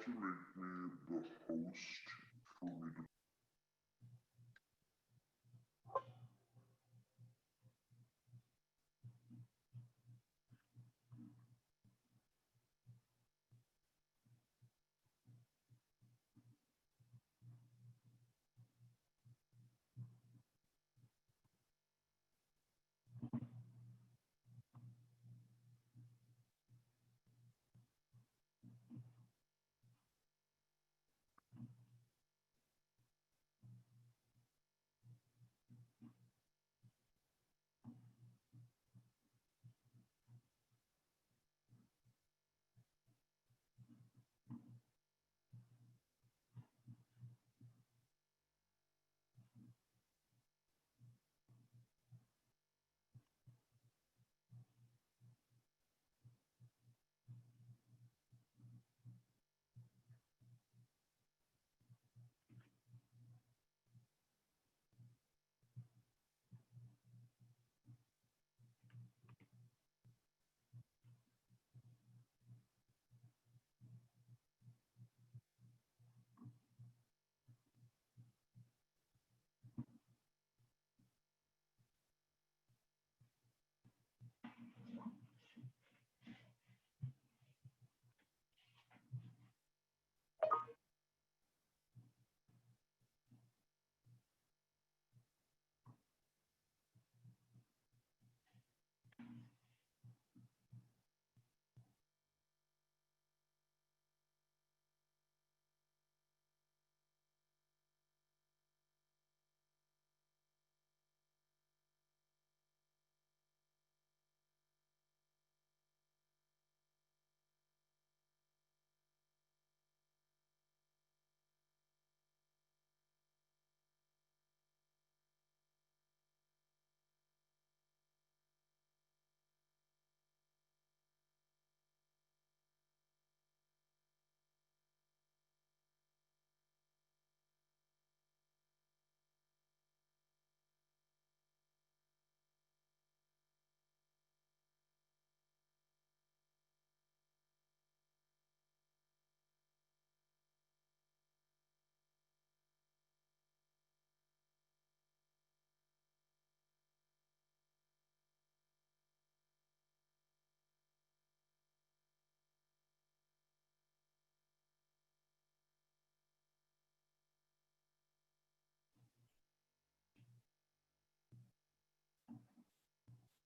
to make me the host for me to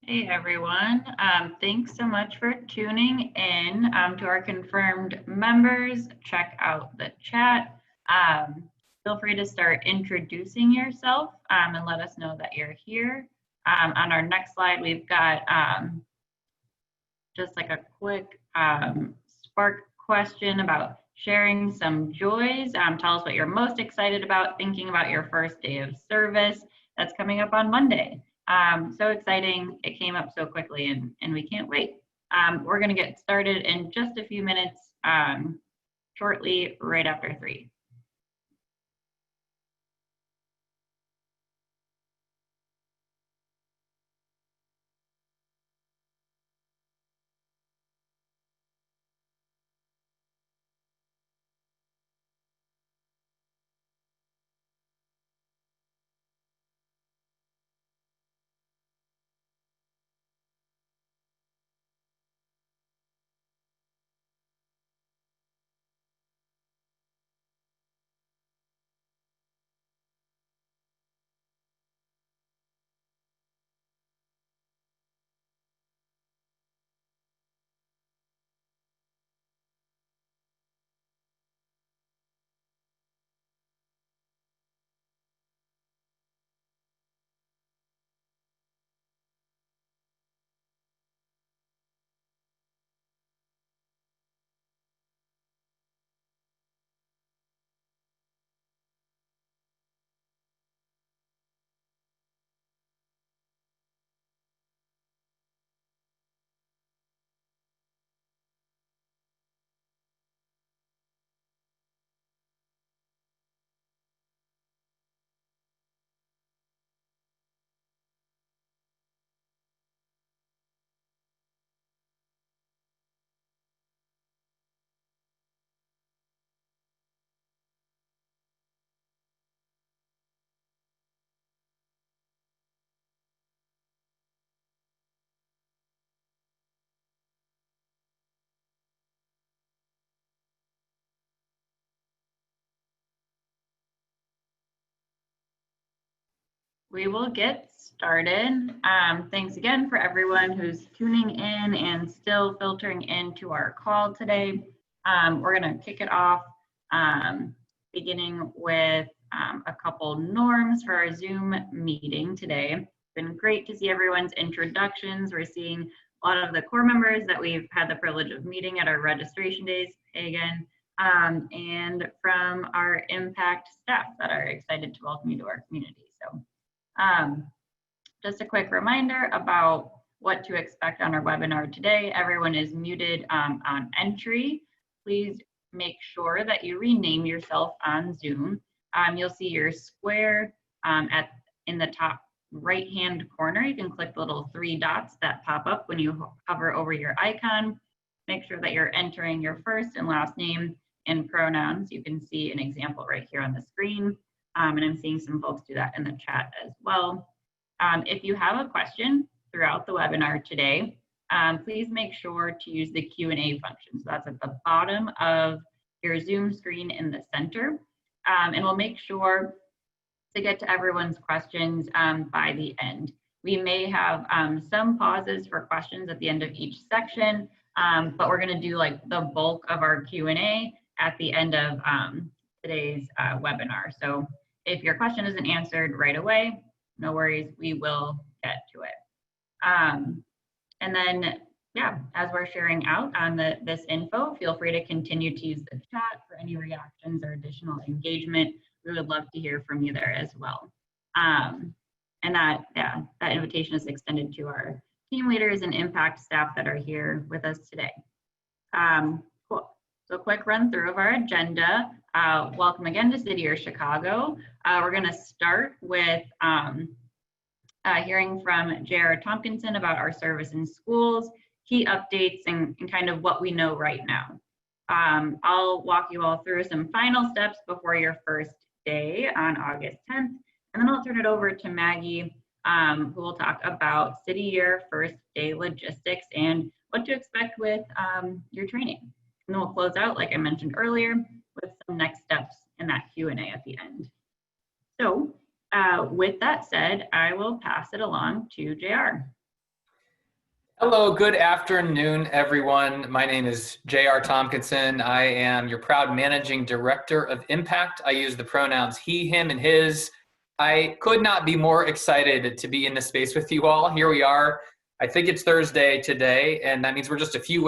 Hey everyone, thanks so much for tuning in to our confirmed members. Check out the chat. Feel free to start introducing yourself and let us know that you're here. On our next slide, we've got just like a quick spark question about sharing some joys. Tell us what you're most excited about thinking about your first day of service. That's coming up on Monday. So exciting. It came up so quickly and we can't wait. We're going to get started in just a few minutes shortly, right after 3. we will get started. Thanks again for everyone who's tuning in and still filtering into our call today. We're going to kick it off beginning with a couple norms for our Zoom meeting today. It's been great to see everyone's introductions. We're seeing a lot of the core members that we've had the privilege of meeting at our registration days again, and from our impact staff that are excited to welcome you to our community. So just a quick reminder about what to expect on our webinar today. Everyone is muted on entry. Please make sure that you rename yourself on Zoom. You'll see your square in the top right-hand corner. You can click the little 3 dots that pop up when you hover over your icon. Make sure that you're entering your first and last name and pronouns. You can see an example right here on the screen. And I'm seeing some folks do that in the chat as well. If you have a question throughout the webinar today, please make sure to use the Q&A function. So that's at the bottom of your Zoom screen in the center. And we'll make sure to get to everyone's questions by the end. We may have some pauses for questions at the end of each section, but we're going to do like the bulk of our Q&A at the end of today's webinar. So if your question isn't answered right away, no worries, we will get to it. And then, yeah, as we're sharing out on this info, feel free to continue to use the chat for any reactions or additional engagement. We would love to hear from you there as well. And that invitation is extended to our team leaders and impact staff that are here with us today. Cool. So quick run through of our agenda. Welcome again to City of Chicago. We're going to start with hearing from J.R. Tompkinson about our service in schools, key updates, and kind of what we know right now. I'll walk you all through some final steps before your first day on August 10th, and then I'll turn it over to Maggie, who will talk about City Year first day logistics and what to expect with your training. And then we'll close out, like I mentioned earlier, with some next steps in that Q&A at the end. So with that said, I will pass it along to JR. Hello, good afternoon, everyone. My name is J.R. Tompkinson. I am your proud Managing Director of Impact. I use the pronouns he, him, and his. I could not be more excited to be in this space with you all. Here we are. I think it's Thursday today, and that means we're just a few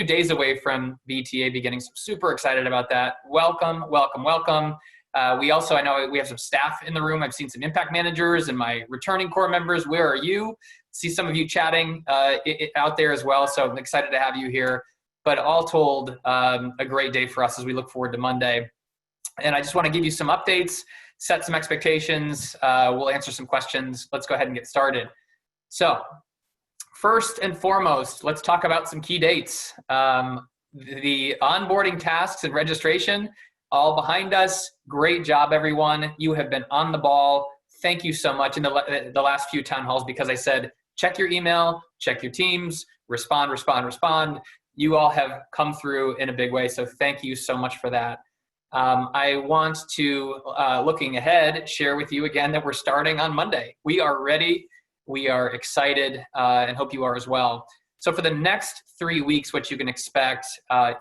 days away from BTA beginning. So I'm super excited about that. Welcome, welcome, welcome. I know we have some staff in the room. I've seen some impact managers and my returning core members. Where are you? See some of you chatting out there as well. So I'm excited to have you here. But all told, a great day for us as we look forward to Monday. And I just want to give you some updates, set some expectations. We'll answer some questions. Let's go ahead and get started. So first and foremost, let's talk about some key dates. The onboarding tasks and registration, all behind us. Great job, everyone. You have been on the ball. Thank you so much in the last few town halls, because I said, check your email, check your teams, respond, respond, respond. You all have come through in a big way, so thank you so much for that. I want to, looking ahead, share with you again that we're starting on Monday. We are ready, we are excited, and hope you are as well. So for the next 3 weeks, what you can expect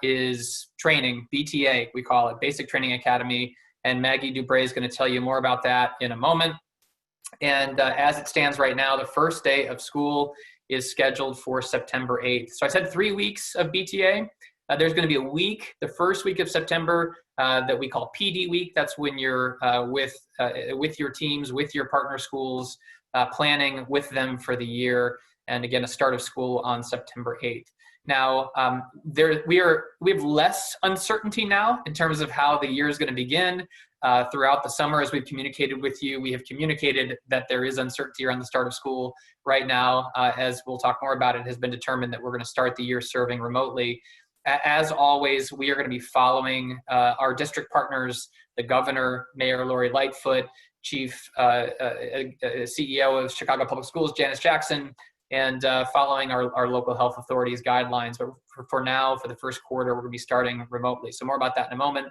is training, BTA, we call it, Basic Training Academy, and Maggie Dubray is going to tell you more about that in a moment. And as it stands right now, the first day of school is scheduled for September 8th. So I said 3 weeks of BTA. There's going to be a week, the first week of September, that we call PD week. That's when you're with your teams, with your partner schools, planning with them for the year. And again, a start of school on September 8th. Now, we have less uncertainty now in terms of how the year is going to begin. Throughout the summer, as we've communicated with you, we have communicated that there is uncertainty around the start of school. Right now, as we'll talk more about, it has been determined that we're going to start the year serving remotely. As always, we are going to be following our district partners, the governor, Mayor Lori Lightfoot, Chief CEO of Chicago Public Schools, Janice Jackson, and following our local health authorities' guidelines. But for now, for the first quarter, we're going to be starting remotely. So more about that in a moment.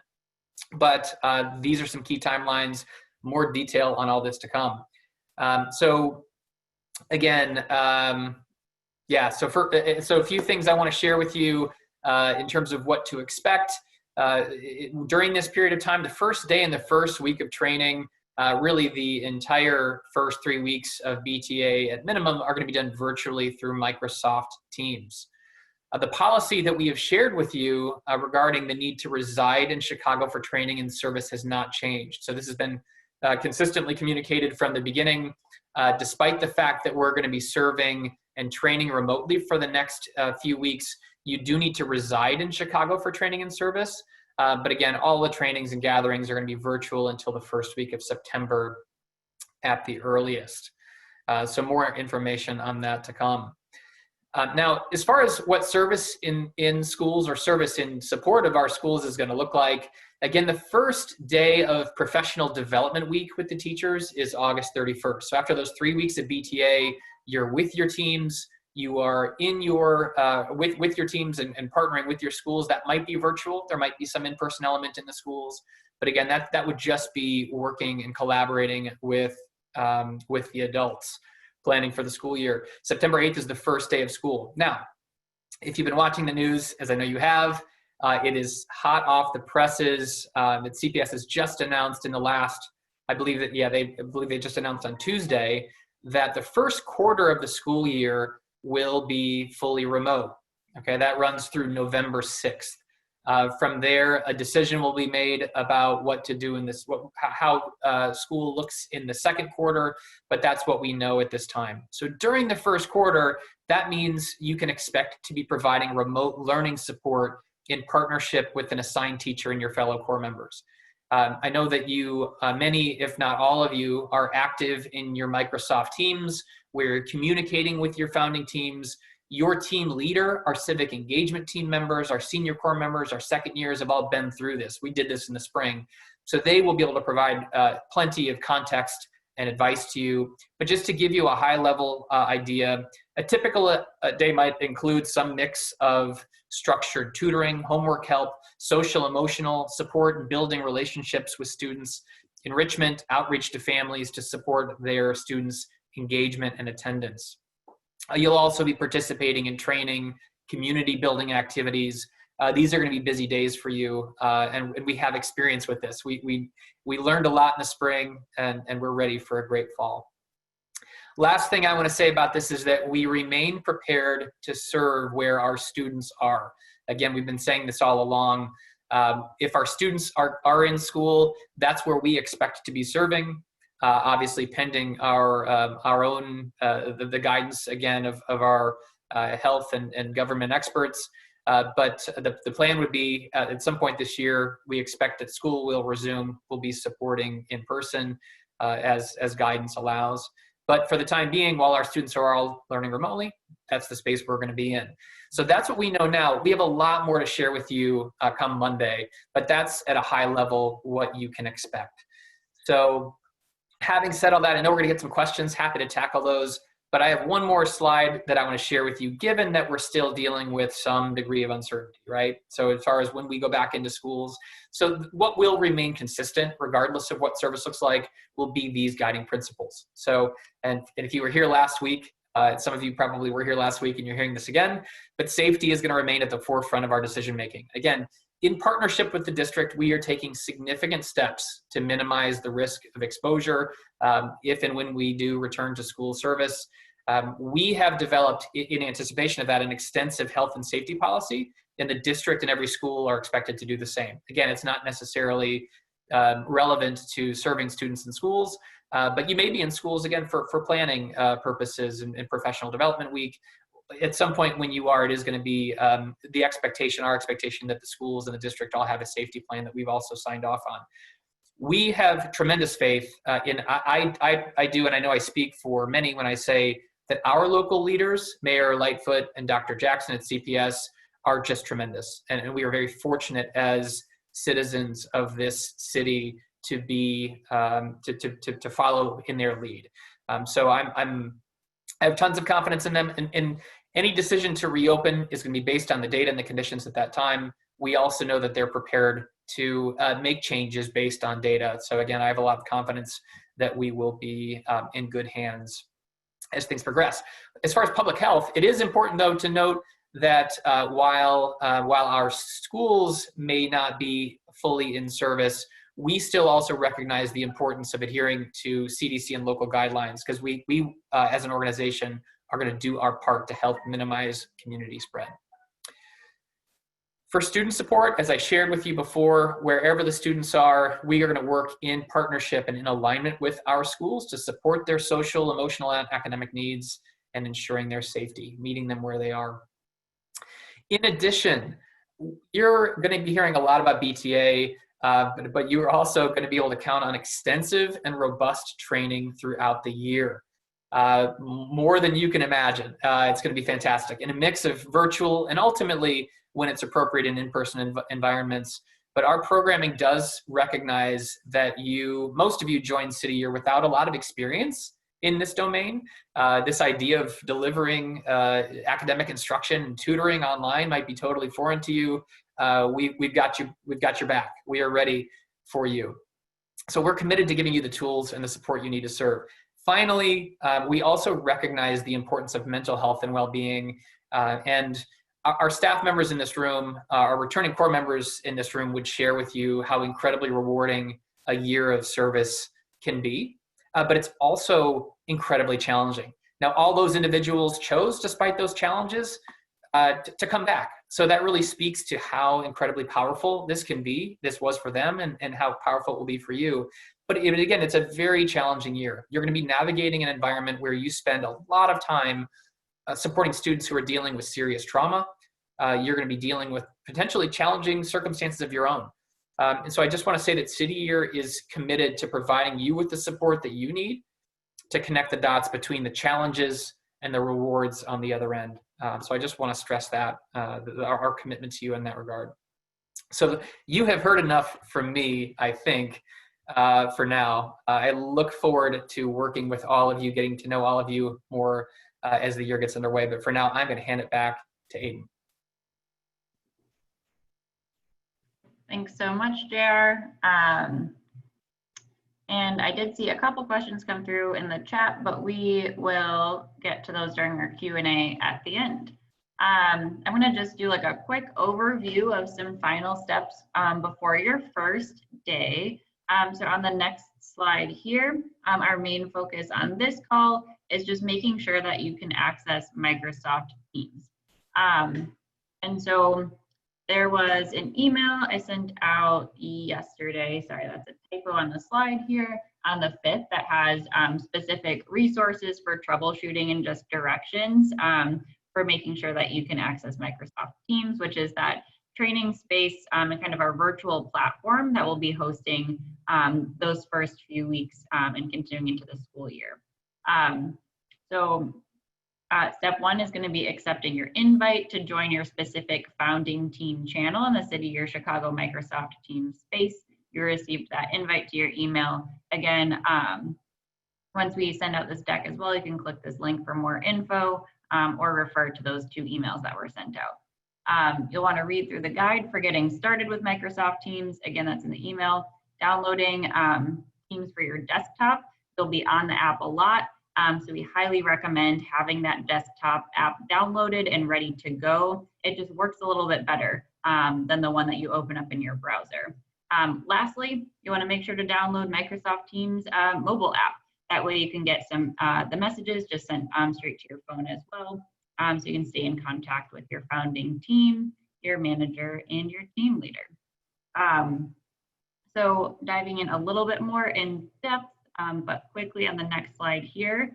But these are some key timelines, more detail on all this to come. So again, yeah, so a few things I want to share with you in terms of what to expect during this period of time. The first day and the first week of training, really the entire first 3 weeks of BTA at minimum are going to be done virtually through Microsoft Teams. The policy that we have shared with you regarding the need to reside in Chicago for training and service has not changed. So this has been consistently communicated from the beginning, despite the fact that we're going to be serving and training remotely for the next few weeks. You do need to reside in Chicago for training and service. But again, all the trainings and gatherings are going to be virtual until the first week of September at the earliest. So more information on that to come. Now, as far as what service in schools or service in support of our schools is going to look like, again, the first day of professional development week with the teachers is August 31st. So after those 3 weeks of BTA, you're with your teams, you are in your, with your teams and partnering with your schools. That might be virtual. There might be some in-person element in the schools. But again, that would just be working and collaborating with the adults, planning for the school year. September 8th is the first day of school. Now, if you've been watching the news, as I know you have, it is hot off the presses that CPS has just announced in the last, I believe they just announced on Tuesday that the first quarter of the school year will be fully remote. Okay, that runs through November 6th. From there, a decision will be made about what to do in this, how school looks in the second quarter, but that's what we know at this time. So during the first quarter, that means you can expect to be providing remote learning support in partnership with an assigned teacher and your fellow core members. I know that you, many, if not all of you, are active in your Microsoft Teams, where you're communicating with your founding teams. Your team leader, our civic engagement team members, our senior core members, our second years have all been through this. We did this in the spring. So they will be able to provide plenty of context and advice to you. But just to give you a high level idea, a typical day might include some mix of structured tutoring, homework help, social emotional support, and building relationships with students, enrichment, outreach to families to support their students' engagement and attendance. You'll also be participating in training, community building activities. These are going to be busy days for you, and we have experience with this. We learned a lot in the spring, and we're ready for a great fall. Last thing I want to say about this is that we remain prepared to serve where our students are. Again, we've been saying this all along. If our students are in school, that's where we expect to be serving. Obviously pending our own, the guidance again of our health and government experts. But the plan would be at some point this year, we expect that school will resume. We'll be supporting in person as guidance allows. But for the time being, while our students are all learning remotely, that's the space we're going to be in. So that's what we know now. We have a lot more to share with you come Monday, but that's at a high level what you can expect. So having said all that, I know we're going to get some questions. Happy to tackle those. But I have one more slide that I want to share with you, given that we're still dealing with some degree of uncertainty, right? So as far as when we go back into schools, so what will remain consistent, regardless of what service looks like, will be these guiding principles. So, and if you were here last week, some of you probably were here last week and you're hearing this again, but safety is going to remain at the forefront of our decision-making. Again, in partnership with the district, we are taking significant steps to minimize the risk of exposure if and when we do return to school service. We have developed, in anticipation of that, an extensive health and safety policy, and the district and every school are expected to do the same. Again, it's not necessarily relevant to serving students in schools, but you may be in schools, again, for planning purposes and professional development week. At some point when you are, it is going to be the expectation, our expectation, that the schools and the district all have a safety plan that we've also signed off on. We have tremendous faith in, I do, and I know I speak for many when I say that our local leaders, Mayor Lightfoot and Dr. Jackson at CPS, are just tremendous. And we are very fortunate as citizens of this city to be, to follow in their lead. So I have tons of confidence in them, and any decision to reopen is going to be based on the data and the conditions at that time. We also know that they're prepared to make changes based on data. So again, I have a lot of confidence that we will be in good hands as things progress. As far as public health, it is important, though, to note that while our schools may not be fully in service, we still also recognize the importance of adhering to CDC and local guidelines, because we as an organization are going to do our part to help minimize community spread. For student support, as I shared with you before, wherever the students are, we are going to work in partnership and in alignment with our schools to support their social, emotional, and academic needs and ensuring their safety, meeting them where they are. In addition, you're going to be hearing a lot about BTA, but you're also going to be able to count on extensive and robust training throughout the year. More than you can imagine. It's going to be fantastic in a mix of virtual and ultimately, when it's appropriate, in in-person environments. But our programming does recognize that most of you joined City Year without a lot of experience in this domain. This idea of delivering academic instruction and tutoring online might be totally foreign to you. We've got your back. We are ready for you. So we're committed to giving you the tools and the support you need to serve. Finally, we also recognize the importance of mental health and well-being, and our staff members in this room, our returning core members in this room would share with you how incredibly rewarding a year of service can be, but it's also incredibly challenging. Now, all those individuals chose, despite those challenges, to come back. So that really speaks to how incredibly powerful this can be. This was for them, and how powerful it will be for you. But again, it's a very challenging year. You're going to be navigating an environment where you spend a lot of time supporting students who are dealing with serious trauma. You're going to be dealing with potentially challenging circumstances of your own. And so I just want to say that City Year is committed to providing you with the support that you need to connect the dots between the challenges and the rewards on the other end. So I just want to stress that, our commitment to you in that regard. So you have heard enough from me, I think, for now. I look forward to working with all of you, getting to know all of you more as the year gets underway. But for now, I'm going to hand it back to Aiden. Thanks so much, JR. And I did see a couple questions come through in the chat, but we will get to those during our Q&A at the end. I'm going to just do like a quick overview of some final steps before your first day. So on the next slide here, our main focus on this call is just making sure that you can access Microsoft Teams. And so there was an email I sent out yesterday, sorry, that's a typo on the slide here, on the 5th, that has specific resources for troubleshooting and just directions for making sure that you can access Microsoft Teams, which is that training space and kind of our virtual platform that will be hosting those first few weeks and continuing into the school year. Step 1 is going to be accepting your invite to join your specific founding team channel in the City Year Chicago Microsoft Teams space. You received that invite to your email. Again, once we send out this deck as well, you can click this link for more info or refer to those 2 emails that were sent out. You'll want to read through the guide for getting started with Microsoft Teams. Again, that's in the email. Downloading Teams for your desktop. They'll be on the app a lot. So we highly recommend having that desktop app downloaded and ready to go. It just works a little bit better than the one that you open up in your browser. Lastly, you want to make sure to download Microsoft Teams mobile app. That way you can get some the messages just sent straight to your phone as well. So you can stay in contact with your founding team, your manager, and your team leader. So diving in a little bit more in depth, but quickly on the next slide here,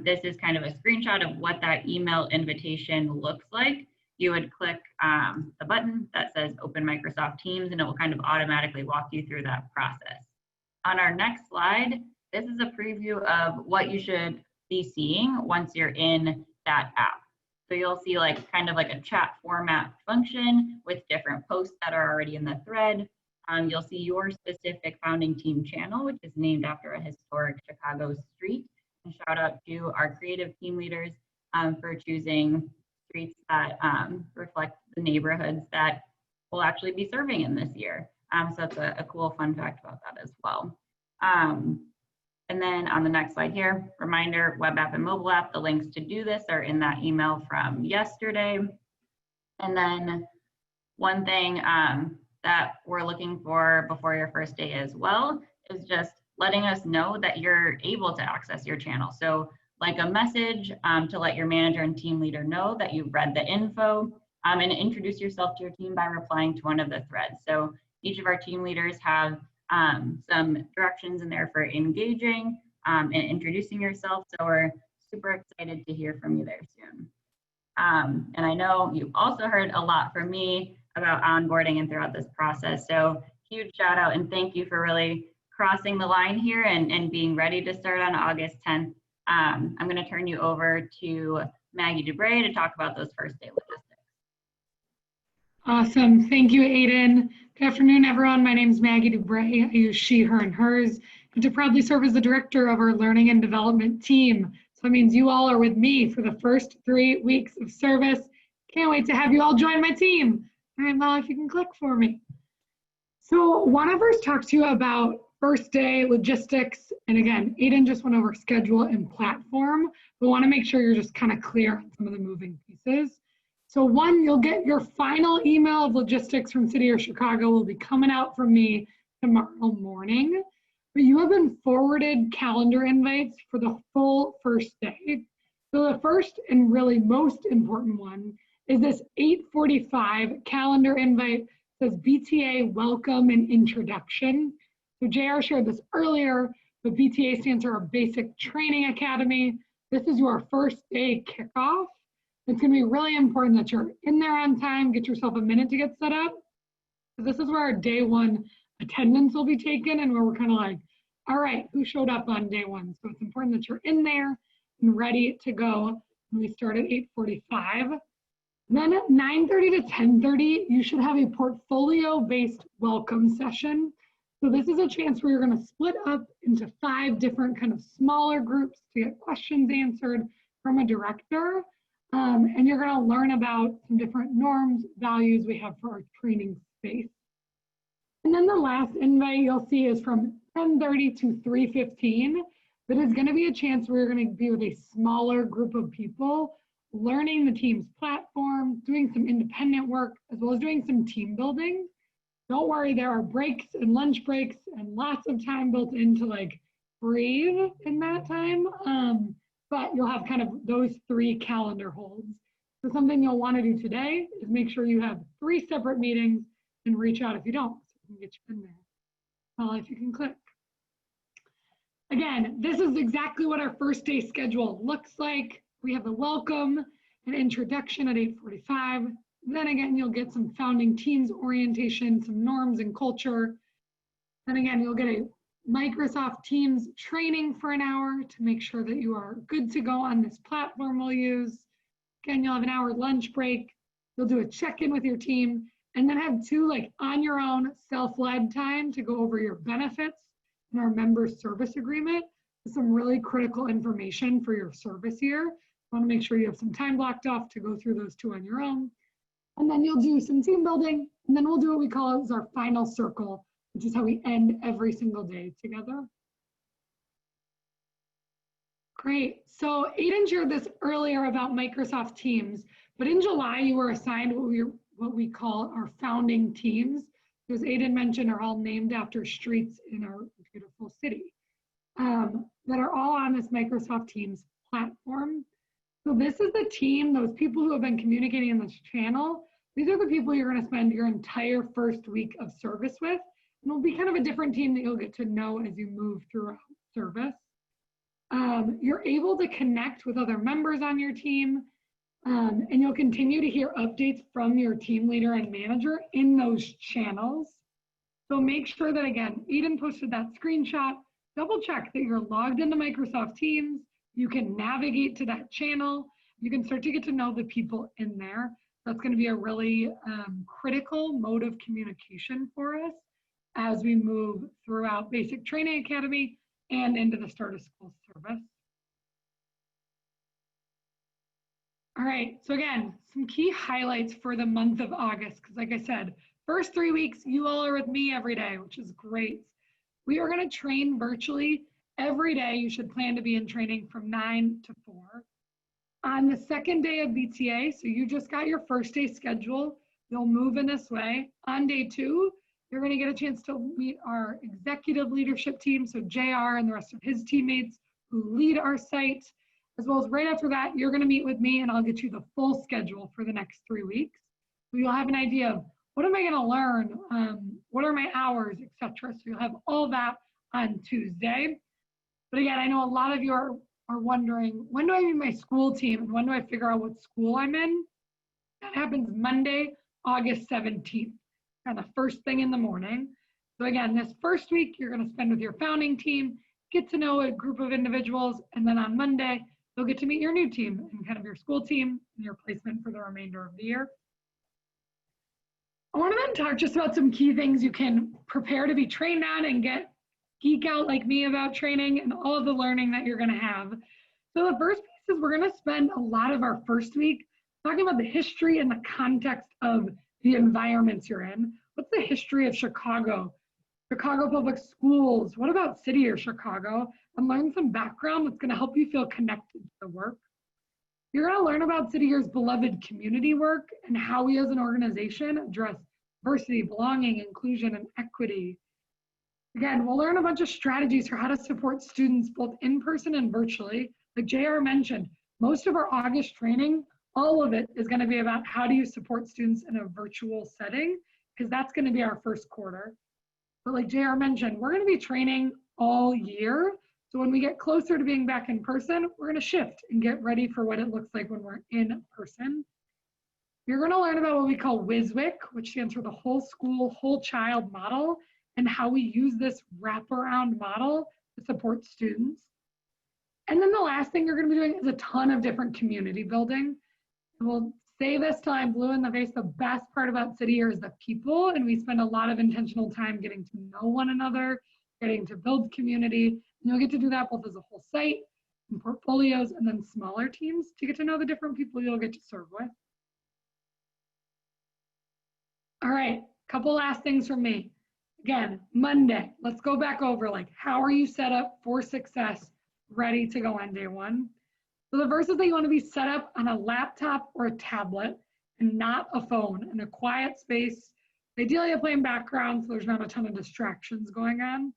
this is kind of a screenshot of what that email invitation looks like. You would click the button that says Open Microsoft Teams, and it will kind of automatically walk you through that process. On our next slide, this is a preview of what you should be seeing once you're in that app. So you'll see like kind of like a chat format function with different posts that are already in the thread. You'll see your specific founding team channel, which is named after a historic Chicago street. And shout out to our creative team leaders for choosing streets that reflect the neighborhoods that we'll actually be serving in this year. So that's a cool fun fact about that as well. And then on the next slide here, reminder, web app and mobile app, the links to do this are in that email from yesterday. And then one thing that we're looking for before your first day as well is just letting us know that you're able to access your channel. So like a message to let your manager and team leader know that you've read the info, and introduce yourself to your team by replying to one of the threads. So each of our team leaders have some directions in there for engaging and introducing yourself. So we're super excited to hear from you there soon. And I know you also heard a lot from me about onboarding and throughout this process. So huge shout out and thank you for really crossing the line here and being ready to start on August 10th. I'm going to turn you over to Maggie Dubray to talk about those first day logistics. Awesome. Thank you, Aiden. Good afternoon, everyone. My name is Maggie Dubray. I use she, her, and hers, and to proudly serve as the director of our learning and development team. So that means you all are with me for the first 3 weeks of service. Can't wait to have you all join my team. All right, Mel, if you can click for me. So one of us talked to you about first day logistics. And again, Aiden just went over schedule and platform. We want to make sure you're just kind of clear on some of the moving pieces. So one, you'll get your final email of logistics from City of Chicago will be coming out from me tomorrow morning. But you have been forwarded calendar invites for the full first day. So the first and really most important one is this 8:45 calendar invite. It says BTA welcome and introduction. So JR shared this earlier, but BTA stands for our Basic Training Academy. This is your first day kickoff. It's going to be really important that you're in there on time, get yourself a minute to get set up. This is where our day one attendance will be taken and where we're kind of like, all right, who showed up on day one? So it's important that you're in there and ready to go. And we start at 8:45. Then at 9:30 to 10:30, you should have a portfolio-based welcome session. So this is a chance where you're going to split up into 5 different kind of smaller groups to get questions answered from a director. And you're going to learn about some different norms, values we have for our training space. And then the last invite you'll see is from 10:30 to 3:15. That is going to be a chance where you're going to be with a smaller group of people, learning the team's platform, doing some independent work, as well as doing some team building. Don't worry, there are breaks and lunch breaks and lots of time built in to like breathe in that time. But you'll have kind of those 3 calendar holds. So something you'll want to do today is make sure you have 3 separate meetings and reach out if you don't, so we can get you in there. Well, if you can click. Again, this is exactly what our first day schedule looks like. We have a welcome and introduction at 8:45. Then again, you'll get some founding teams orientation, some norms and culture. Then again, you'll get a Microsoft Teams training for an hour to make sure that you are good to go on this platform we'll use. Again, you'll have an hour lunch break. You'll do a check-in with your team and then have 2 like on your own self-led time to go over your benefits and our member service agreement. Some really critical information for your service year. You want to make sure you have some time blocked off to go through those 2 on your own. And then you'll do some team building, and then we'll do what we call as our final circle, which is how we end every single day together. Great. So Aiden shared this earlier about Microsoft Teams, but in July you were assigned what we call our founding teams, because Aiden mentioned are all named after streets in our beautiful city that are all on this Microsoft Teams platform. So this is the team, those people who have been communicating in this channel. These are the people you're going to spend your entire first week of service with. And it'll be kind of a different team that you'll get to know as you move throughout service. You're able to connect with other members on your team, and you'll continue to hear updates from your team leader and manager in those channels. So make sure that, again, Eden posted that screenshot. Double check that you're logged into Microsoft Teams. You can navigate to that channel. You can start to get to know the people in there. That's going to be a really critical mode of communication for us as we move throughout Basic Training Academy and into the start of school service. All right, so again, some key highlights for the month of August, because like I said, first 3 weeks, you all are with me every day, which is great. We are going to train virtually every day you should plan to be in training from 9 to 4. On the second day of BTA, so you just got your first day schedule, you'll move in this way. On day 2, you're going to get a chance to meet our executive leadership team, so JR and the rest of his teammates who lead our site, as well as right after that, you're going to meet with me and I'll get you the full schedule for the next 3 weeks. So you'll have an idea of what am I going to learn, what are my hours, etc. So you'll have all that on Tuesday. But again, I know a lot of you are wondering, when do I meet my school team and when do I figure out what school I'm in? That happens Monday, August 17th, kind of first thing in the morning. So again, this first week, you're going to spend with your founding team, get to know a group of individuals, and then on Monday, you'll get to meet your new team and kind of your school team and your placement for the remainder of the year. I want to then talk just about some key things you can prepare to be trained on and geek out like me about training and all of the learning that you're going to have. So the first piece is we're going to spend a lot of our first week talking about the history and the context of the environments you're in. What's the history of Chicago? Chicago Public Schools, what about City of Chicago? And learn some background that's going to help you feel connected to the work. You're going to learn about City Year's beloved community work and how we as an organization address diversity, belonging, inclusion, and equity. Again, we'll learn a bunch of strategies for how to support students both in person and virtually. Like JR mentioned, most of our August training, all of it is going to be about how do you support students in a virtual setting, because that's going to be our first quarter. But like JR mentioned, we're going to be training all year. So when we get closer to being back in person, we're going to shift and get ready for what it looks like when we're in person. You're going to learn about what we call WSWIC, which stands for the whole school, whole child model, and how we use this wraparound model to support students. And then the last thing you're going to be doing is a ton of different community building. We'll say this till I'm blue in the face, the best part about City Year is the people, and we spend a lot of intentional time getting to know one another, getting to build community, and you'll get to do that both as a whole site, and portfolios, and then smaller teams to get to know the different people you'll get to serve with. All right, couple last things from me. Again, Monday, let's go back over like how are you set up for success, ready to go on day 1. So the first is that you want to be set up on a laptop or a tablet and not a phone in a quiet space, ideally a plain background so there's not a ton of distractions going on.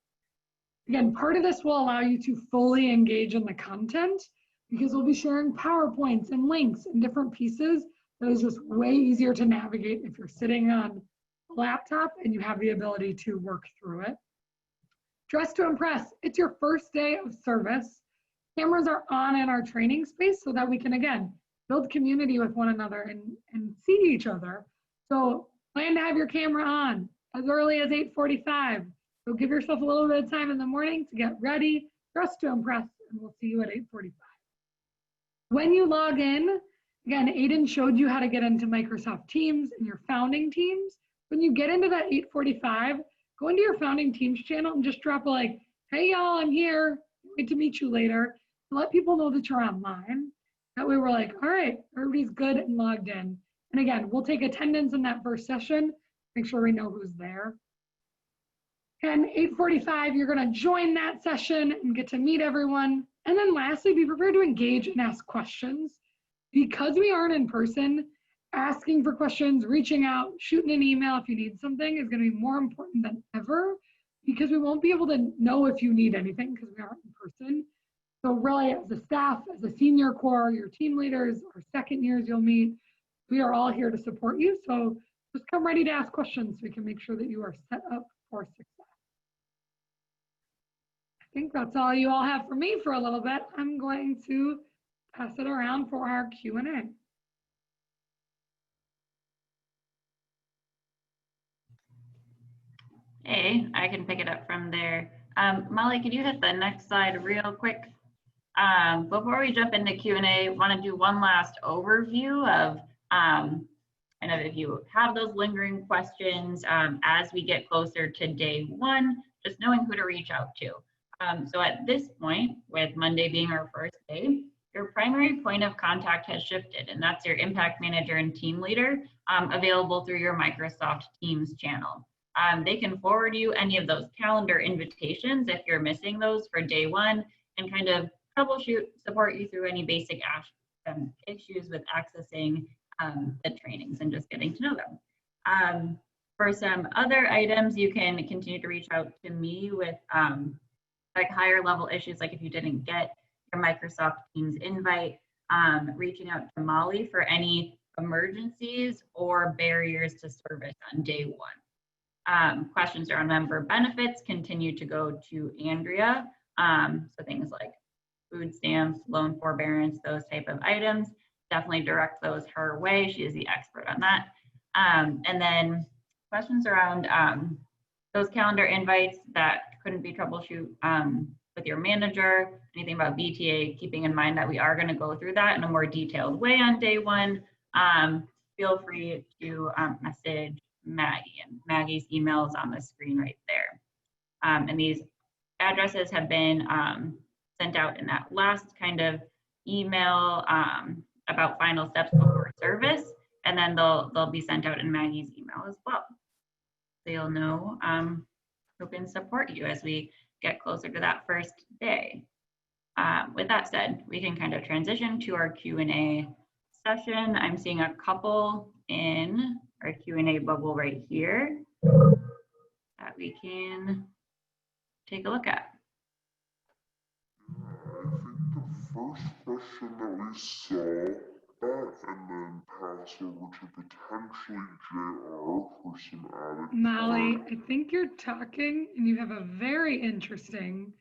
Again, part of this will allow you to fully engage in the content because we'll be sharing PowerPoints and links and different pieces that is just way easier to navigate if you're sitting on a laptop and you have the ability to work through it. Dress to impress. It's your first day of service. Cameras are on in our training space so that we can, again, build community with one another and see each other. So plan to have your camera on as early as 8:45. So give yourself a little bit of time in the morning to get ready, dress to impress, and we'll see you at 8:45. When you log in, again, Aiden showed you how to get into Microsoft Teams and your founding teams. When you get into that 8:45, go into your founding teams channel and just drop a like, hey y'all, I'm here, wait to meet you later. Let people know that you're online. That way we're like, all right, everybody's good and logged in. And again, we'll take attendance in that first session, make sure we know who's there. And 8:45, you're gonna join that session and get to meet everyone. And then lastly, be prepared to engage and ask questions. Because we aren't in person, asking for questions, reaching out, shooting an email if you need something is gonna be more important than ever because we won't be able to know if you need anything because we aren't in person. So really, as a staff, as a senior core, your team leaders, our second years you'll meet, we are all here to support you. So just come ready to ask questions so we can make sure that you are set up for success. I think that's all you all have for me for a little bit. I'm going to pass it around for our Q&A. Hey, I can pick it up from there. Molly, could you hit the next slide real quick? Before we jump into Q&A, want to do one last overview of kind of if you have those lingering questions as we get closer to day 1, just knowing who to reach out to. So at this point, with Monday being our first day, your primary point of contact has shifted, and that's your impact manager and team leader available through your Microsoft Teams channel. they can forward you any of those calendar invitations if you're missing those for day one, and kind of troubleshoot, support you through any basic issues with accessing the trainings and just getting to know them. For some other items, you can continue to reach out to me with like higher level issues, like if you didn't get your Microsoft Teams invite, reaching out to Molly for any emergencies or barriers to service on day one. Questions around member benefits continue to go to Andrea. So things like food stamps, loan forbearance, those type of items, definitely direct those her way. She is the expert on that. And then questions around those calendar invites that couldn't be troubleshoot with your manager, anything about BTA, keeping in mind that we are going to go through that in a more detailed way on day one. Feel free to message Maggie, and Maggie's email is on the screen right there. And these addresses have been sent out in that last kind of email about final steps before service, and then they'll be sent out in Maggie's email as well. So you'll know who can support you as we get closer to that first day. With that said, we can kind of transition to our Q&A session. I'm seeing a couple in our Q&A bubble right here that we can take a look at. I think the first question that we saw, and then pass over to potentially JR for some added. Molly, I think you're talking and you have a very interesting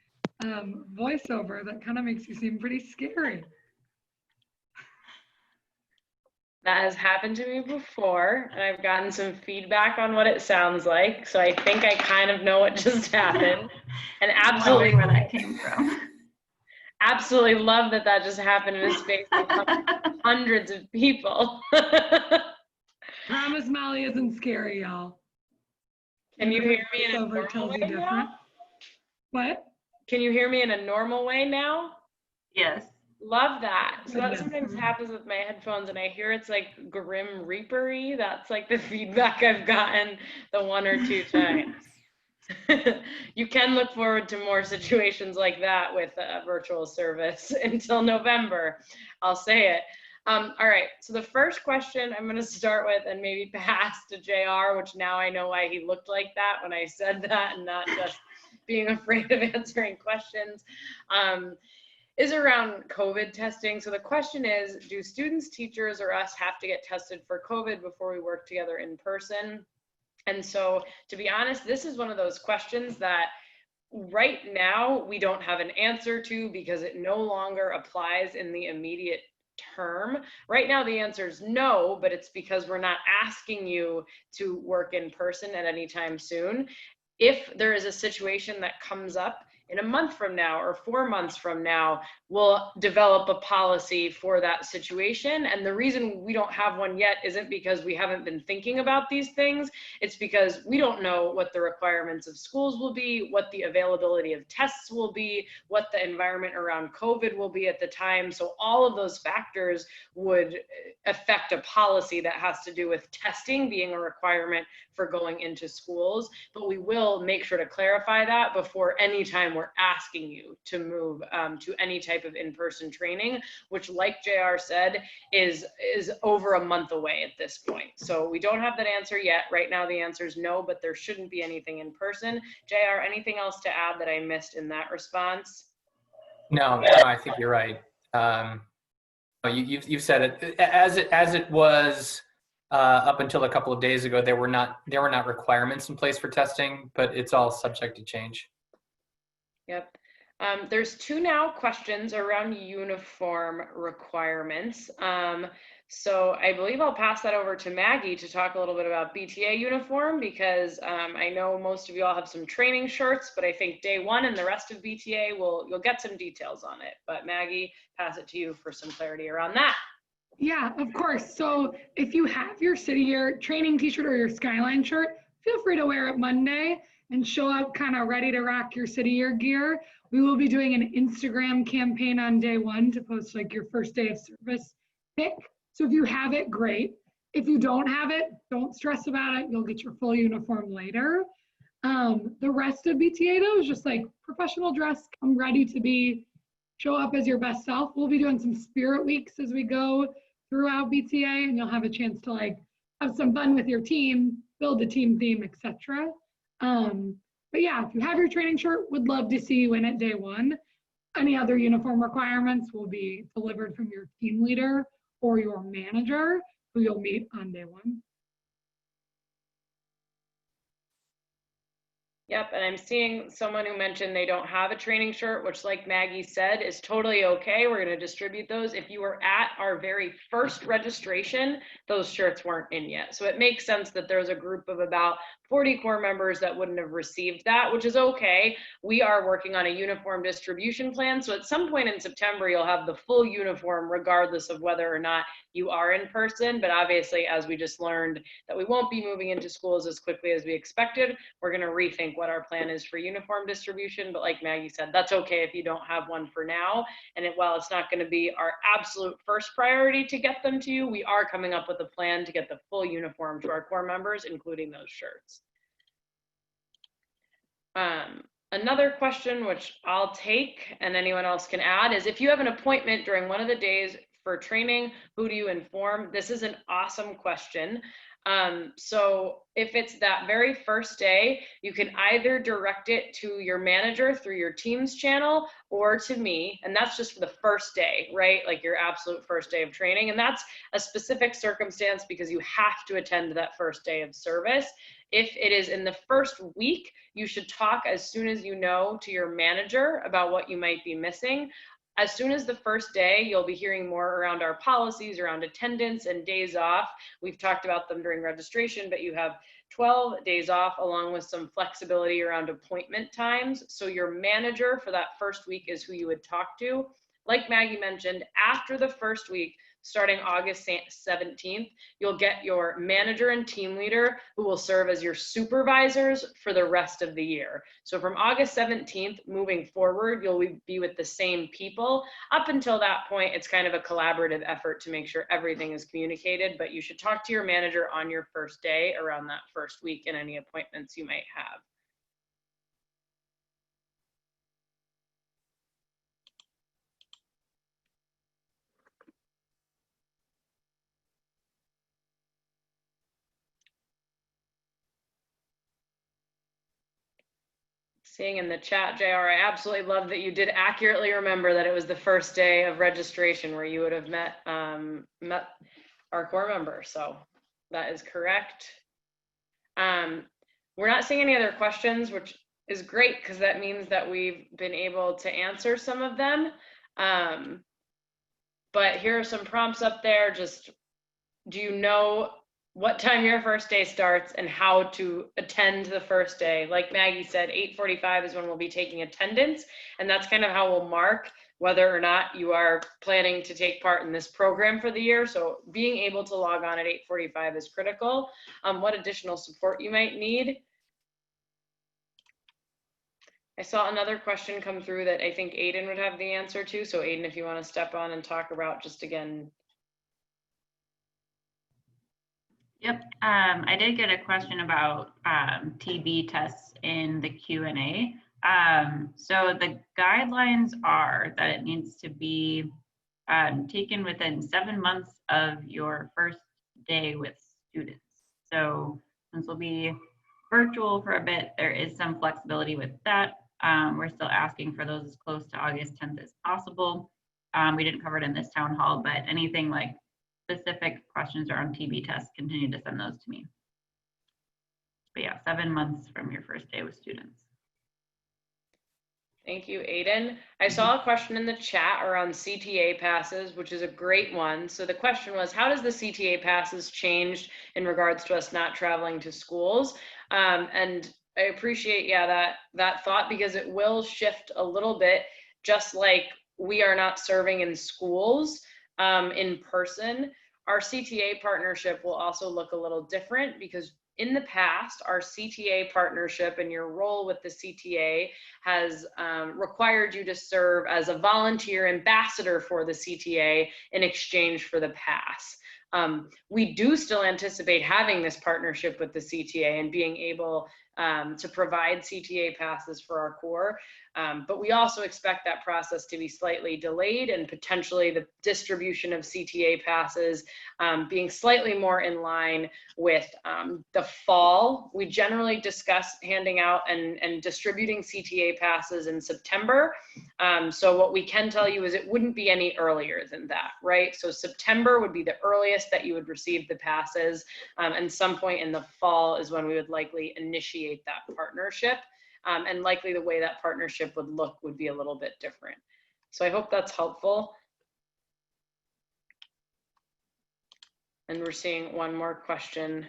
voiceover that kind of makes you seem pretty scary. That has happened to me before, and I've gotten some feedback on what it sounds like. So I think I kind of know what just happened. And absolutely where that came from. Absolutely love that that just happened in a space with hundreds of people. Promise Molly isn't scary, y'all. Can you hear me in a Voiceover normal tells way you different. now? What? Can you hear me in a normal way now? Yes. Love that. So that Goodness. sometimes happens with my headphones and I hear it's like Grim Reaper-y. That's like the feedback I've gotten the one or two times. You can look forward to more situations like that with a virtual service until November. I'll say it. All right, so the first question I'm going to start with and maybe pass to JR, which now I know why he looked like that when I said that and not just being afraid of answering questions, is around COVID testing. So the question is, do students, teachers, or us have to get tested for COVID before we work together in person? And so, to be honest, this is one of those questions that right now we don't have an answer to because it no longer applies in the immediate term. Right now the answer is no, but it's because we're not asking you to work in person at any time soon. If there is a situation that comes up in a month from now or 4 months from now, we'll develop a policy for that situation. And the reason we don't have one yet isn't because we haven't been thinking about these things. It's because we don't know what the requirements of schools will be, what the availability of tests will be, what the environment around COVID will be at the time. So all of those factors would affect a policy that has to do with testing being a requirement for going into schools. But we will make sure to clarify that before any time we're asking you to move to any type of in-person training, which, like JR said, is over a month away at this point. So we don't have that answer yet. Right now the answer is no, but there shouldn't be anything in person. JR, anything else to add that I missed in that response? No, I think you're right. You've said it as it was up until a couple of days ago. There were not requirements in place for testing, but it's all subject to change. Yep. There's two now questions around uniform requirements. So I believe I'll pass that over to Maggie to talk a little bit about BTA uniform, because I know most of you all have some training shirts, but I think day one and the rest of BTA you'll get some details on it. But Maggie, pass it to you for some clarity around that. Yeah, of course. So if you have your City Year training t-shirt or your Skyline shirt, feel free to wear it Monday and show up kind of ready to rock your City Year gear. We will be doing an Instagram campaign on day one to post like your first day of service pic. So if you have it, great. If you don't have it, don't stress about it. You'll get your full uniform later. The rest of BTA though is just like professional dress, come ready to show up as your best self. We'll be doing some spirit weeks as we go throughout BTA, and you'll have a chance to like have some fun with your team, build a team theme, etc. But yeah, if you have your training shirt, would love to see you in it day one. Any other uniform requirements will be delivered from your team leader or your manager, who you'll meet on day one. Yep, and I'm seeing someone who mentioned they don't have a training shirt, which like Maggie said, is totally okay. We're gonna distribute those. If you were at our very first registration, those shirts weren't in yet. So it makes sense that there's a group of about 40 core members that wouldn't have received that, which is okay. We are working on a uniform distribution plan. So at some point in September, you'll have the full uniform regardless of whether or not you are in person. But obviously, as we just learned that we won't be moving into schools as quickly as we expected, we're gonna rethink what our plan is for uniform distribution. But like Maggie said, that's okay if you don't have one for now. And while it's not gonna be our absolute first priority to get them to you, we are coming up with a plan to get the full uniform to our core members, including those shirts. Another question, which I'll take and anyone else can add, is if you have an appointment during one of the days for training, who do you inform? This is an awesome question. So if it's that very first day, you can either direct it to your manager through your Teams channel or to me, and that's just for the first day, right? Like your absolute first day of training. And that's a specific circumstance because you have to attend that first day of service. If it is in the first week, you should talk as soon as you know to your manager about what you might be missing. As soon as the first day, you'll be hearing more around our policies around attendance and days off. We've talked about them during registration, but you have 12 days off along with some flexibility around appointment times. So your manager for that first week is who you would talk to. Like Maggie mentioned, after the first week, starting August 17th, you'll get your manager and team leader who will serve as your supervisors for the rest of the year. So from August 17th moving forward, you'll be with the same people. Up until that point, it's kind of a collaborative effort to make sure everything is communicated, but you should talk to your manager on your first day around that first week and any appointments you might have. Seeing in the chat, JR, I absolutely love that you did accurately remember that it was the first day of registration where you would have met our core member. So that is correct. We're not seeing any other questions, which is great because that means that we've been able to answer some of them. But here are some prompts up there. Just, do you know what time your first day starts and how to attend the first day? Like Maggie said, 8:45 is when we'll be taking attendance, and that's kind of how we'll mark whether or not you are planning to take part in this program for the year. So being able to log on at 8:45 is critical. What additional support you might need. I saw another question come through that I think Aiden would have the answer to. So Aiden, if you want to step on and talk about just again. Yep, I did get a question about TB tests in the Q&A. So the guidelines are that it needs to be taken within 7 months of your first day with students. So since we'll be virtual for a bit, there is some flexibility with that. We're still asking for those as close to August 10th as possible. We didn't cover it in this town hall, but anything like specific questions around TB tests, continue to send those to me. But yeah, 7 months from your first day with students. Thank you, Aiden. I saw a question in the chat around CTA passes, which is a great one. So the question was, how does the CTA passes change in regards to us not traveling to schools? And I appreciate, yeah, that thought, because it will shift a little bit, just like we are not serving in schools in person. Our CTA partnership will also look a little different, because in the past, our CTA partnership and your role with the CTA has required you to serve as a volunteer ambassador for the CTA in exchange for the pass. We do still anticipate having this partnership with the CTA and being able to provide CTA passes for our core. But we also expect that process to be slightly delayed and potentially the distribution of CTA passes being slightly more in line with the fall. We generally discuss handing out and distributing CTA passes in September. So what we can tell you is it wouldn't be any earlier than that, right? So September would be the earliest that you would receive the passes, and some point in the fall is when we would likely initiate that partnership. And likely the way that partnership would look would be a little bit different. So I hope that's helpful. And we're seeing one more question.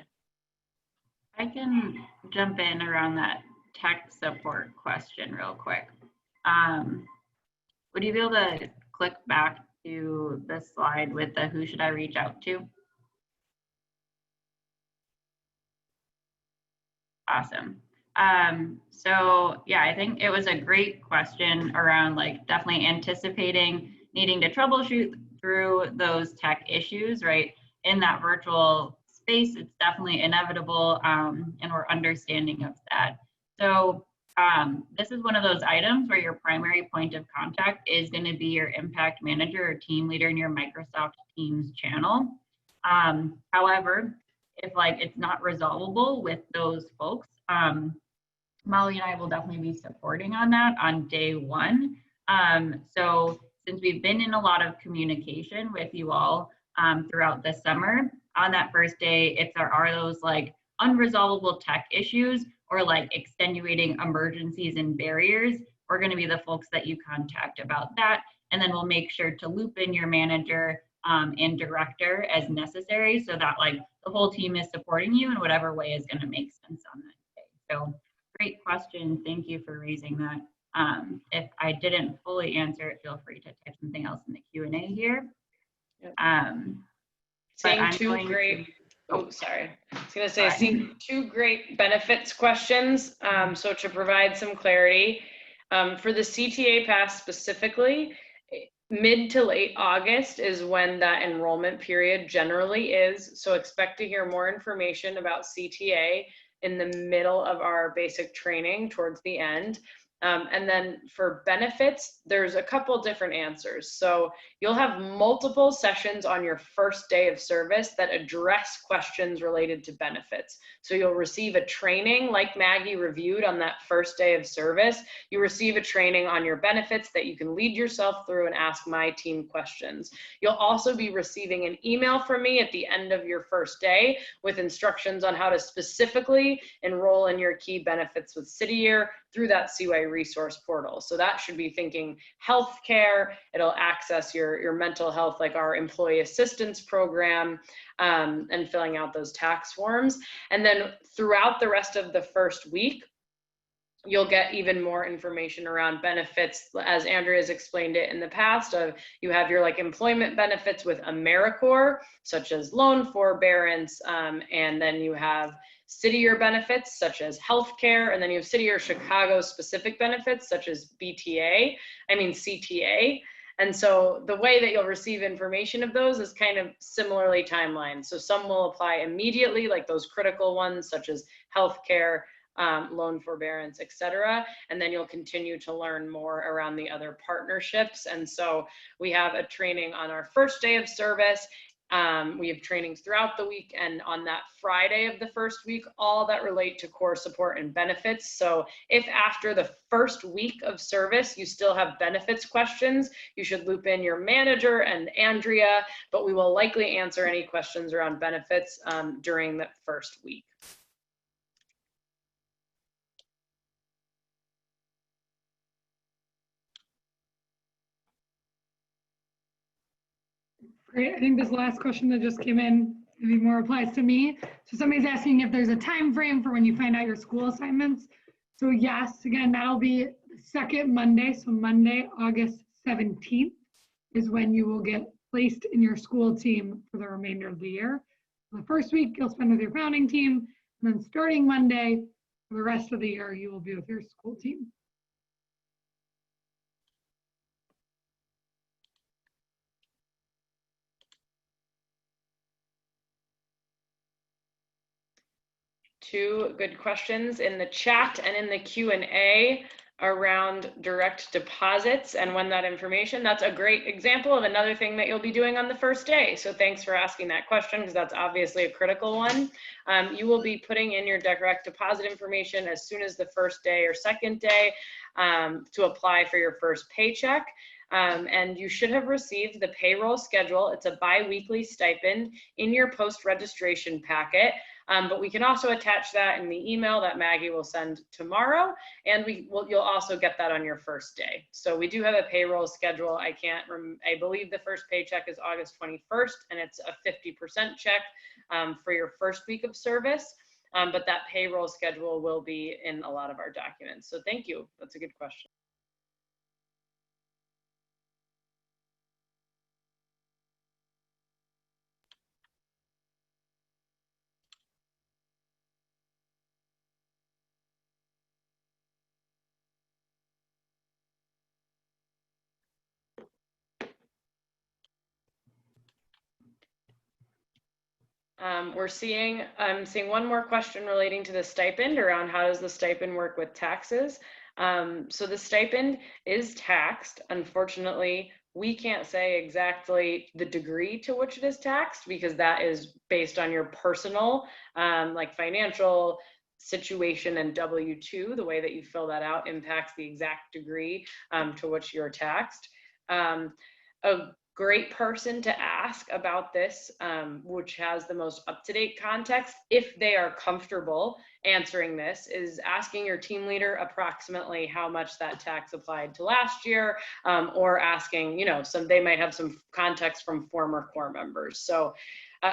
I can jump in around that tech support question real quick. Would you be able to click back to the slide with the who should I reach out to? Awesome. So yeah, I think it was a great question around like definitely anticipating needing to troubleshoot through those tech issues, right? In that virtual space, it's definitely inevitable, and we're understanding of that. So this is one of those items where your primary point of contact is going to be your impact manager or team leader in your Microsoft Teams channel. However, if like it's not resolvable with those folks, Molly and I will definitely be supporting on that on day one. So since we've been in a lot of communication with you all throughout the summer, on that first day, if there are those like unresolvable tech issues or like extenuating emergencies and barriers, we're going to be the folks that you contact about that. And then we'll make sure to loop in your manager and director as necessary so that like the whole team is supporting you in whatever way is going to make sense on that day. So great question. Thank you for raising that. If I didn't fully answer it, feel free to type something else in the Q&A here. Yep. Seeing sorry. I was gonna say, seeing two great benefits questions. So to provide some clarity, for the CTA pass specifically, mid to late August is when that enrollment period generally is. So expect to hear more information about CTA in the middle of our basic training towards the end. And then for benefits, there's a couple different answers. So you'll have multiple sessions on your first day of service that address questions related to benefits. So you'll receive a training like Maggie reviewed on that first day of service. You receive a training on your benefits that you can lead yourself through and ask my team questions. You'll also be receiving an email from me at the end of your first day with instructions on how to specifically enroll in your key benefits with CityYear through that CY resource portal. So that should be thinking healthcare. It'll access your mental health, like our employee assistance program, and filling out those tax forms. And then throughout the rest of the first week, you'll get even more information around benefits, as Andrea's explained it in the past. You have your like employment benefits with AmeriCorps, such as loan forbearance, and then you have CityYear benefits such as healthcare, and then you have CityYear Chicago specific benefits such as CTA. And so the way that you'll receive information of those is kind of similarly timelined. So some will apply immediately, like those critical ones such as healthcare, loan forbearance, et cetera. And then you'll continue to learn more around the other partnerships. And so we have a training on our first day of service. We have trainings throughout the week, and on that Friday of the first week, all that relate to core support and benefits. So if after the first week of service, you still have benefits questions, you should loop in your manager and Andrea, but we will likely answer any questions around benefits during that first week. Great. I think this last question that just came in maybe more applies to me. So somebody's asking if there's a time frame for when you find out your school assignments. So yes, again, that'll be the second Monday. So Monday, August 17th is when you will get placed in your school team for the remainder of the year. The first week you'll spend with your founding team, and then starting Monday, for the rest of the year, you will be with your school team. two good questions in the chat and in the Q&A around direct deposits and when that information. That's a great example of another thing that you'll be doing on the first day. So thanks for asking that question, because that's obviously a critical one. You will be putting in your direct deposit information as soon as the first day or second day to apply for your first paycheck. And you should have received the payroll schedule. It's a bi-weekly stipend in your post-registration packet. But we can also attach that in the email that Maggie will send tomorrow, and you'll also get that on your first day. So we do have a payroll schedule. I believe the first paycheck is August 21st, and it's a 50% check for your first week of service. But that payroll schedule will be in a lot of our documents. So thank you. That's a good question. I'm seeing one more question relating to the stipend around how does the stipend work with taxes. So the stipend is taxed. Unfortunately, we can't say exactly the degree to which it is taxed, because that is based on your personal, like financial situation, and W-2, the way that you fill that out impacts the exact degree to which you're taxed. A great person to ask about this, which has the most up-to-date context, if they are comfortable answering this, is asking your team leader approximately how much that tax applied to last year, or asking, they might have some context from former core members. So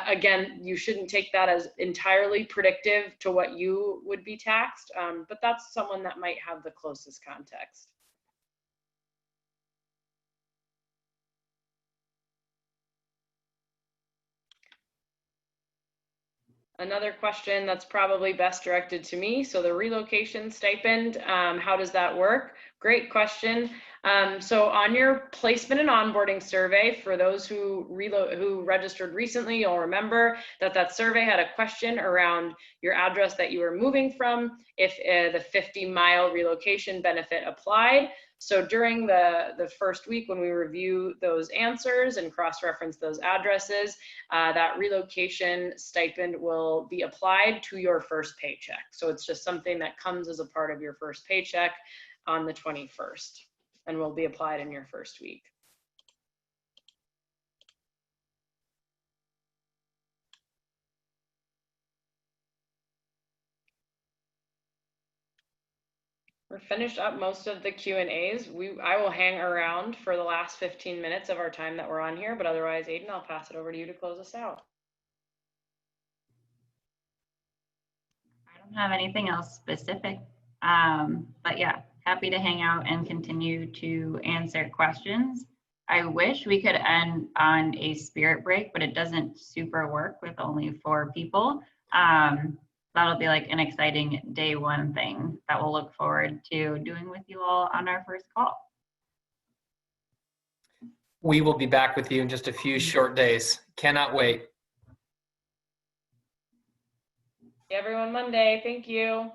again, you shouldn't take that as entirely predictive to what you would be taxed, but that's someone that might have the closest context. Another question that's probably best directed to me. So the relocation stipend, how does that work? Great question. So on your placement and onboarding survey, for those who registered recently, you'll remember that survey had a question around your address that you were moving from, if the 50-mile relocation benefit applied. So during the first week, when we review those answers and cross-reference those addresses, that relocation stipend will be applied to your first paycheck. So it's just something that comes as a part of your first paycheck on the 21st and will be applied in your first week. We're finished up most of the Q&As. I will hang around for the last 15 minutes of our time that we're on here, but otherwise, Aiden, I'll pass it over to you to close us out. I don't have anything else specific, but yeah, happy to hang out and continue to answer questions. I wish we could end on a spirit break, but it doesn't super work with only 4 people. That'll be like an exciting day one thing that we'll look forward to doing with you all on our first call. We will be back with you in just a few short days. Cannot wait. See everyone Monday. Thank you.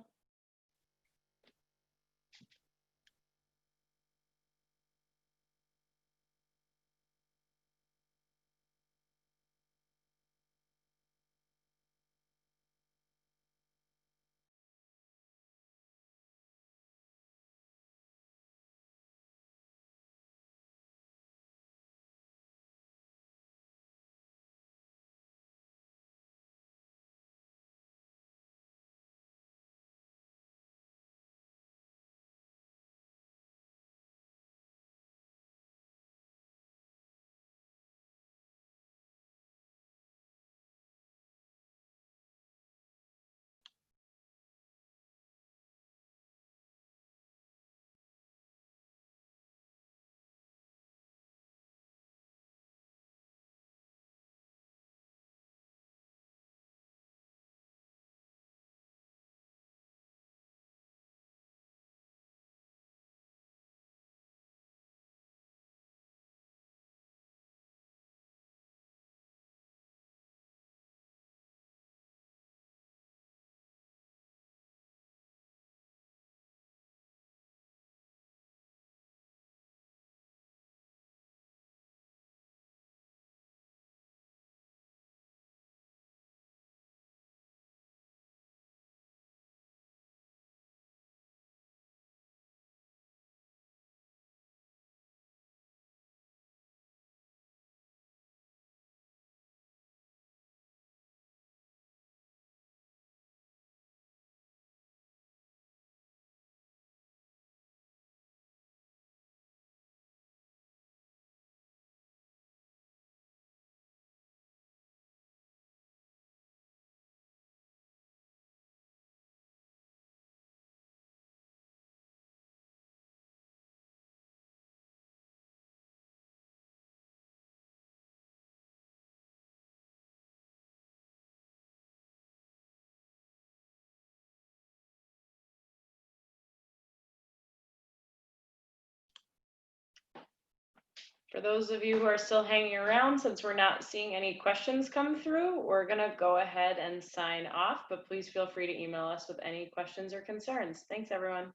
For those of you who are still hanging around, since we're not seeing any questions come through, we're gonna go ahead and sign off, but please feel free to email us with any questions or concerns. Thanks, everyone.